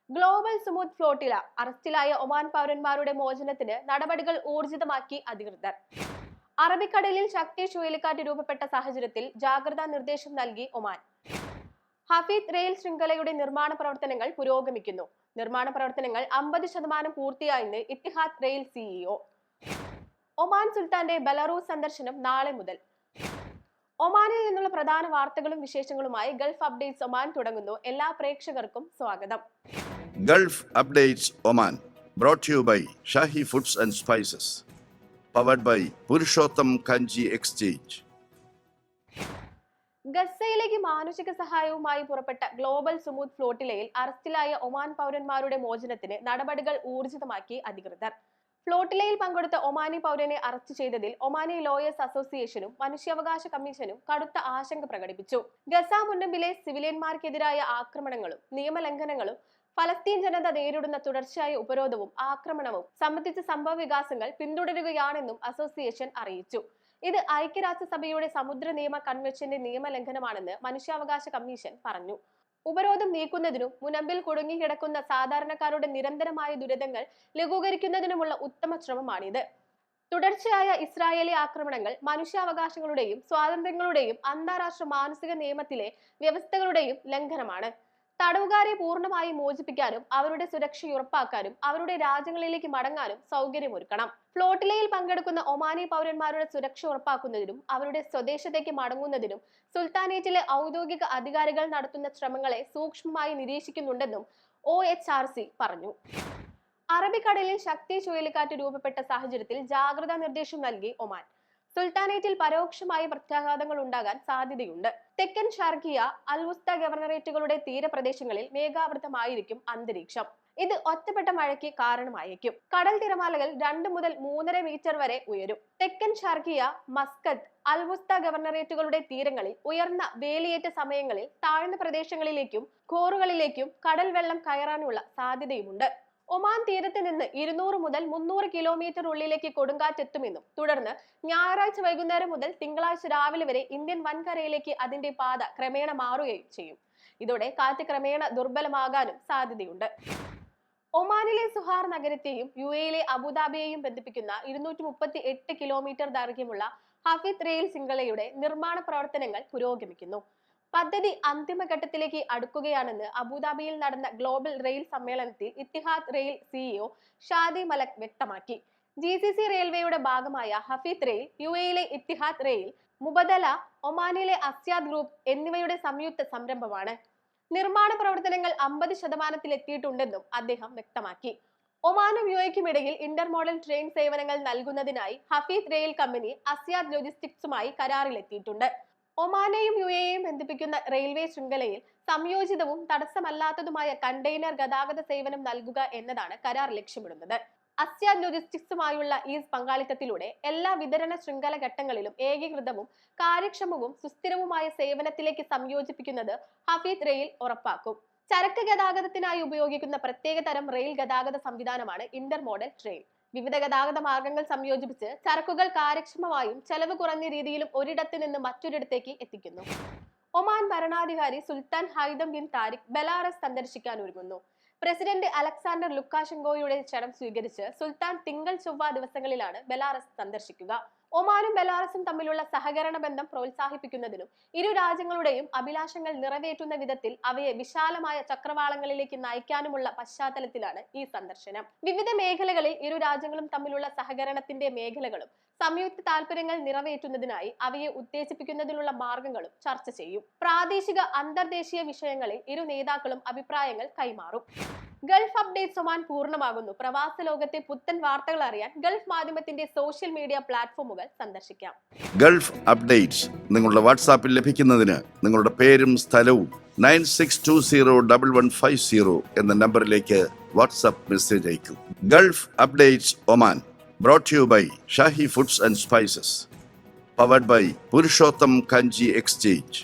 Global smooth flotilla അറസ്റ്റിലായ Oman പൗരന്മാരുടെ മോചനത്തിന് നടപടികൾ ഊർജിതമാക്കി അധികൃതർ. അറബിക്കടലിൽ ശക്തി ചുഴലിക്കാറ്റ് രൂപപ്പെട്ട സാഹചര്യത്തിൽ ജാഗ്രതാ നിർദ്ദേശം നൽകി ഒമാൻ. ഹഫീദ് റെയിൽ ശൃംഖലയുടെ നിർമ്മാണ പ്രവർത്തനങ്ങൾ പുരോഗമിക്കുന്നു. നിർമ്മാണ പ്രവർത്തനങ്ങൾ 50% പൂർത്തിയായെന്ന് ഇത്തിഹാദ് റെയിൽ സിഇഒ. ഒമാൻ സുൽത്താന്റെ ബെലാറൂസ് സന്ദർശനം നാളെ മുതൽ. ഒമാനിൽ നിന്നുള്ള പ്രധാന വാർത്തകളും വിശേഷങ്ങളുമായി ഗൾഫ് അപ്ഡേറ്റ്സ് ഒമാൻ തുടങ്ങുന്നു. എല്ലാ പ്രേക്ഷകർക്കും സ്വാഗതം. Gulf updates Oman brought to you by Shahi foods and spices, powered by Purushottam Kanji exchange. ഗസയിലേക്ക് മാനുഷിക സഹായവുമായി പുറപ്പെട്ട ഗ്ലോബൽ സ്മൂത്ത് ഫ്ലോട്ടിലയിൽ അറസ്റ്റിലായ ഒമാൻ പൗരന്മാരുടെ മോചനത്തിന് നടപടികൾ ഊർജിതമാക്കി അധികൃതർ. ഫ്ലോട്ടിലയിൽ പങ്കെടുത്ത ഒമാനി പൗരനെ അറസ്റ്റ് ചെയ്തതിൽ ഒമാനി ലോയേഴ്സ് അസോസിയേഷനും മനുഷ്യാവകാശ കമ്മീഷനും കടുത്ത ആശങ്ക പ്രകടിപ്പിച്ചു. ഗസ മുനമ്പിലെ സിവിലിയന്മാർക്കെതിരായ ആക്രമണങ്ങളും നിയമലംഘനങ്ങളും ഫലസ്തീൻ ജനത നേരിടുന്ന തുടർച്ചയായ ഉപരോധവും ആക്രമണവും സംബന്ധിച്ച സംഭവ വികാസങ്ങൾ പിന്തുടരുകയാണെന്നും അസോസിയേഷൻ അറിയിച്ചു. ഇത് ഐക്യരാഷ്ട്രസഭയുടെ സമുദ്ര നിയമ കൺവെൻഷന്റെ നിയമലംഘനമാണെന്ന് മനുഷ്യാവകാശ കമ്മീഷൻ പറഞ്ഞു. ഉപരോധം നീക്കുന്നതിനും മുനമ്പിൽ കുടുങ്ങിക്കിടക്കുന്ന സാധാരണക്കാരുടെ നിരന്തരമായ ദുരിതങ്ങൾ ലഘൂകരിക്കുന്നതിനുമുള്ള ഉത്തമ ശ്രമമാണിത്. തുടർച്ചയായ ഇസ്രായേലി ആക്രമണങ്ങൾ മനുഷ്യാവകാശങ്ങളുടെയും സ്വാതന്ത്ര്യങ്ങളുടെയും അന്താരാഷ്ട്ര മാനസിക നിയമത്തിലെ വ്യവസ്ഥകളുടെയും ലംഘനമാണ്. തടവുകാരെ പൂർണ്ണമായി മോചിപ്പിക്കാനും അവരുടെ സുരക്ഷ ഉറപ്പാക്കാനും അവരുടെ രാജ്യങ്ങളിലേക്ക് മടങ്ങാനും സൗകര്യമൊരുക്കണം. ഫ്ലോട്ടിലയിൽ പങ്കെടുക്കുന്ന ഒമാനി പൗരന്മാരുടെ സുരക്ഷ ഉറപ്പാക്കുന്നതിനും അവരുടെ സ്വദേശത്തേക്ക് മടങ്ങുന്നതിനും സുൽത്താനേറ്റിലെ ഔദ്യോഗിക അധികാരികൾ നടത്തുന്ന ശ്രമങ്ങളെ സൂക്ഷ്മമായി നിരീക്ഷിക്കുന്നുണ്ടെന്നും OHRC പറഞ്ഞു. അറബിക്കടലിൽ ശക്തി ചുഴലിക്കാറ്റ് രൂപപ്പെട്ട സാഹചര്യത്തിൽ ജാഗ്രതാ നിർദ്ദേശം നൽകി ഒമാൻ. സുൽത്താനേറ്റിൽ പരോക്ഷമായ പ്രത്യാഘാതങ്ങൾ ഉണ്ടാകാൻ സാധ്യതയുണ്ട്. തെക്കൻ ഷാർഖിയ, അൽവുസ്ത ഗവർണറേറ്റുകളുടെ തീരപ്രദേശങ്ങളിൽ മേഘാവൃതമായിരിക്കും അന്തരീക്ഷം. ഇത് ഒറ്റപ്പെട്ട മഴയ്ക്ക് കാരണമായേക്കും. കടൽ തിരമാലകൾ 2 മുതൽ 3.5 മീറ്റർ വരെ ഉയരും. തെക്കൻ ഷാർഖിയ, മസ്കത്ത്, അൽവുസ്ത ഗവർണറേറ്റുകളുടെ തീരങ്ങളിൽ ഉയർന്ന വേലിയേറ്റ സമയങ്ങളിൽ താഴ്ന്ന പ്രദേശങ്ങളിലേക്കും ഖോറുകളിലേക്കും കടൽ വെള്ളം കയറാനുള്ള സാധ്യതയുമുണ്ട്. ഒമാൻ തീരത്ത് നിന്ന് 200 മുതൽ 300 കിലോമീറ്റർ ഉള്ളിലേക്ക് കൊടുങ്കാറ്റെത്തുമെന്നും തുടർന്ന് ഞായറാഴ്ച വൈകുന്നേരം മുതൽ തിങ്കളാഴ്ച രാവിലെ വരെ ഇന്ത്യൻ വൻകരയിലേക്ക് അതിന്റെ പാത ക്രമേണ മാറുകയും ചെയ്യും. ഇതോടെ കാറ്റ് ക്രമേണ ദുർബലമാകാനും സാധ്യതയുണ്ട്. ഒമാനിലെ സുഹാർ നഗരത്തെയും UAE അബുദാബിയെയും ബന്ധിപ്പിക്കുന്ന 238 കിലോമീറ്റർ ദൈർഘ്യമുള്ള ഹഫീദ് റെയിൽ ശൃംഖലയുടെ നിർമ്മാണ പ്രവർത്തനങ്ങൾ പുരോഗമിക്കുന്നു. പദ്ധതി അന്തിമഘട്ടത്തിലേക്ക് അടുക്കുകയാണെന്ന് അബുദാബിയിൽ നടന്ന ഗ്ലോബൽ റെയിൽ സമ്മേളനത്തിൽ Etihad rail CEO Shadi Malak വ്യക്തമാക്കി. GCC റെയിൽവേയുടെ ഭാഗമായ Hafeet rail, UAE Etihad rail, Mubadala, ഒമാനിലെ അസ്യാദ് ഗ്രൂപ്പ് എന്നിവയുടെ സംയുക്ത സംരംഭമാണ്. നിർമ്മാണ പ്രവർത്തനങ്ങൾ 50% എത്തിയിട്ടുണ്ടെന്നും അദ്ദേഹം വ്യക്തമാക്കി. ഒമാനും UAEക്കും ഇടയിൽ ഇന്റർമോഡൽ ട്രെയിൻ സേവനങ്ങൾ നൽകുന്നതിനായി ഹഫീദ് റെയിൽ കമ്പനി അസ്യാദ് ലോജിസ്റ്റിക്സുമായി കരാറിലെത്തിയിട്ടുണ്ട്. ഒമാനെയും UAEയും ബന്ധിപ്പിക്കുന്ന റെയിൽവേ ശൃംഖലയിൽ സംയോജിതവും തടസ്സമല്ലാത്തതുമായ കണ്ടെയ്നർ ഗതാഗത സേവനം നൽകുക എന്നതാണ് കരാർ ലക്ഷ്യമിടുന്നത്. അസ്യാദ് ലോജിസ്റ്റിക്സുമായുള്ള ഈ പങ്കാളിത്തത്തിലൂടെ എല്ലാ വിതരണ ശൃംഖല ഘട്ടങ്ങളിലും ഏകീകൃതവും കാര്യക്ഷമവും സുസ്ഥിരവുമായ സേവനത്തിലേക്ക് സംയോജിപ്പിക്കുന്നത് ഹഫീദ് റെയിൽ ഉറപ്പാക്കും. ചരക്ക് ഗതാഗതത്തിനായി ഉപയോഗിക്കുന്ന പ്രത്യേക തരം റെയിൽ ഗതാഗത സംവിധാനമാണ് ഇന്റർമോഡൽ ട്രെയിൻ. വിവിധ ഗതാഗത മാർഗങ്ങൾ സംയോജിപ്പിച്ച് ചരക്കുകൾ കാര്യക്ഷമമായും ചെലവ് കുറഞ്ഞ രീതിയിലും ഒരിടത്ത് നിന്ന് മറ്റൊരിടത്തേക്ക് എത്തിക്കുന്നു. ഒമാൻ ഭരണാധികാരി സുൽത്താൻ ഹൈതം ബിൻ താരിഖ് ബെലാറസ് സന്ദർശിക്കാൻ ഒരുങ്ങുന്നു. പ്രസിഡന്റ് അലക്സാണ്ടർ ലുക്കാഷെങ്കോയുടെ ക്ഷണം സ്വീകരിച്ച് സുൽത്താൻ തിങ്കൾ ചൊവ്വ ദിവസങ്ങളിലാണ് ബെലാറസ് സന്ദർശിക്കുക. ഒമാനും ബെലാറസും തമ്മിലുള്ള സഹകരണ ബന്ധം പ്രോത്സാഹിപ്പിക്കുന്നതിനും ഇരു രാജ്യങ്ങളുടെയും അഭിലാഷങ്ങൾ നിറവേറ്റുന്ന വിധത്തിൽ അവയെ വിശാലമായ ചക്രവാളങ്ങളിലേക്ക് നയിക്കാനുമുള്ള പശ്ചാത്തലത്തിലാണ് ഈ സന്ദർശനം. വിവിധ മേഖലകളിൽ ഇരു രാജ്യങ്ങളും തമ്മിലുള്ള സഹകരണത്തിന്റെ മേഖലകളും സംയുക്ത താൽപര്യങ്ങൾ നിറവേറ്റുന്നതിനായി അവയെ ഉത്തേജിപ്പിക്കുന്നതിനുള്ള മാർഗങ്ങളും ചർച്ച ചെയ്യും. പ്രാദേശിക അന്തർദേശീയ വിഷയങ്ങളിൽ ഇരു നേതാക്കളും അഭിപ്രായങ്ങൾ കൈമാറും. ഗൾഫ് അപ്ഡേറ്റ്സ് ഒമാൻ പൂർണ്ണമാകുന്നു. പ്രവാസ ലോകത്തെ പുത്തൻ വാർത്തകൾ അറിയാൻ ഗൾഫ് മാധ്യമത്തിന്റെ സോഷ്യൽ മീഡിയ പ്ലാറ്റ്ഫോമുകൾ സന്ദർശിക്കാം. ഗൾഫ് അപ്ഡേറ്റ്സ് നിങ്ങളുടെ വാട്സാപ്പിൽ ലഭിക്കുന്നതിന് നിങ്ങളുടെ പേരും സ്ഥലവും 96201150 എന്ന നമ്പറിലേക്ക് വാട്സാപ്പ് മെസ്സേജ് അയക്കൂ. Gulf updates Oman brought to you by Shahi foods and spices, powered by Purushottam Kanji exchange.